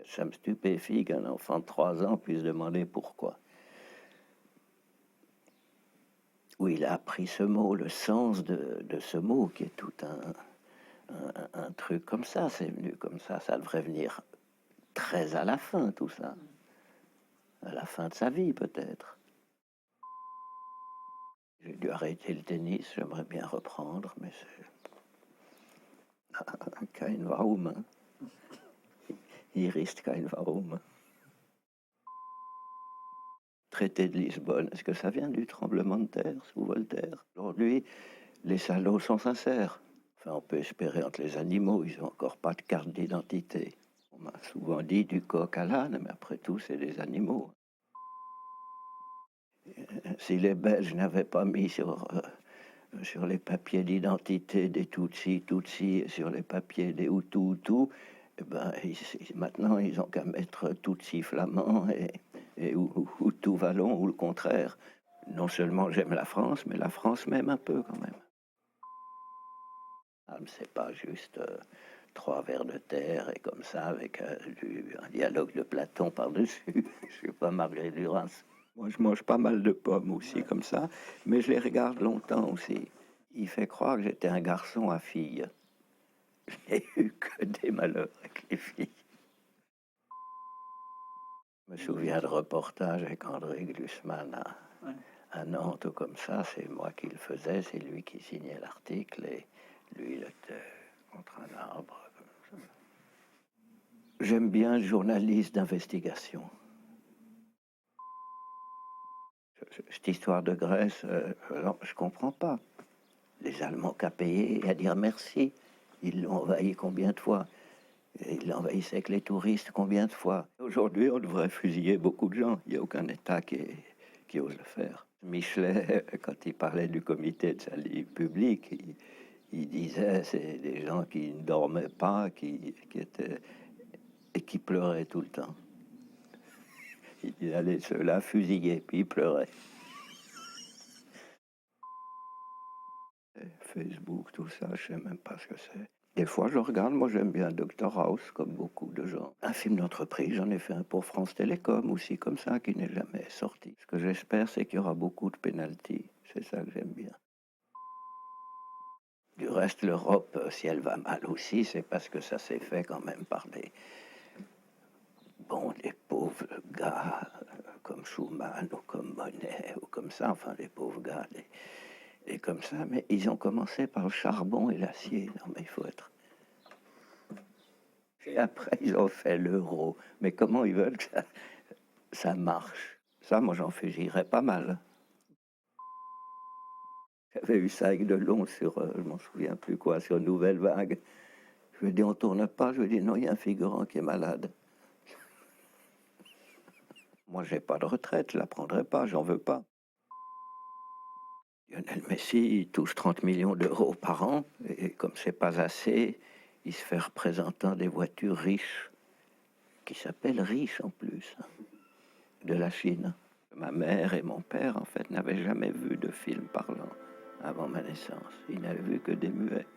Ça me stupéfie qu'un enfant de 3 ans puisse demander pourquoi. Où il a appris ce mot, le sens de ce mot, qui est tout un truc comme ça, c'est venu comme ça devrait venir très à la fin, tout ça. À la fin de sa vie, peut-être. J'ai dû arrêter le tennis, j'aimerais bien reprendre, mais c'est kein Warum. Hein. Il risque kein Warum. Traité de Lisbonne, est-ce que ça vient du tremblement de terre sous Voltaire? Aujourd'hui, les salauds sont sincères. Enfin, on peut espérer entre les animaux, ils n'ont encore pas de carte d'identité. On m'a souvent dit du coq à l'âne, mais après tout, c'est des animaux. Si les Belges n'avaient pas mis sur les papiers d'identité des Tutsis, Tutsis, et sur les papiers des Hutus, Hutus, eh ben, maintenant, ils n'ont qu'à mettre Tutsi flamand et Hutu wallon, ou le contraire. Non seulement j'aime la France, mais la France m'aime un peu quand même. Ah, c'est pas juste 3 vers de terre et comme ça, avec un dialogue de Platon par-dessus. Je suis pas Marguerite Duras. Moi, je mange pas mal de pommes aussi, comme ça, mais je les regarde longtemps aussi. Il fait croire que j'étais un garçon à fille. Je n'ai eu que des malheurs avec les filles. Je me souviens de reportages avec André Glusman à Nantes ou comme ça. C'est moi qui le faisais, c'est lui qui signait l'article et lui, il était contre un arbre. Comme ça. J'aime bien le journaliste d'investigation. Cette histoire de Grèce, je comprends pas. Les Allemands qu'à payer et à dire merci. Ils l'ont envahi combien de fois? Ils l'envahissaient avec les touristes combien de fois? Aujourd'hui, on devrait fusiller beaucoup de gens. Il n'y a aucun État qui ose le faire. Michelet, quand il parlait du comité de salut public, il disait c'est des gens qui ne dormaient pas, qui étaient et qui pleuraient tout le temps. Il allait ceux-là fusiller, puis il pleurait. Facebook, tout ça, je sais même pas ce que c'est. Des fois, je regarde, moi j'aime bien Dr House, comme beaucoup de gens. Un film d'entreprise, j'en ai fait un pour France Télécom aussi, comme ça, qui n'est jamais sorti. Ce que j'espère, c'est qu'il y aura beaucoup de pénalty. C'est ça que j'aime bien. Du reste, l'Europe, si elle va mal aussi, c'est parce que ça s'est fait quand même par des pauvres gars comme Schumann ou comme Monet ou comme ça, enfin des pauvres gars, et comme ça, mais ils ont commencé par le charbon et l'acier. Non, mais il faut être. Et après, ils ont fait l'euro. Mais comment ils veulent que ça marche? Ça, moi, j'irais pas mal. J'avais eu ça avec Delon sur, je m'en souviens plus quoi, sur Nouvelle Vague. Je lui ai dit, on tourne pas. Je lui ai dit, non, il y a un figurant qui est malade. Moi, j'ai pas de retraite, je la prendrai pas, j'en veux pas. Lionel Messi, il touche 30 millions d'euros par an, et comme c'est pas assez, il se fait représentant des voitures riches, qui s'appellent riches en plus, de la Chine. Ma mère et mon père, en fait, n'avaient jamais vu de film parlant avant ma naissance. Ils n'avaient vu que des muets.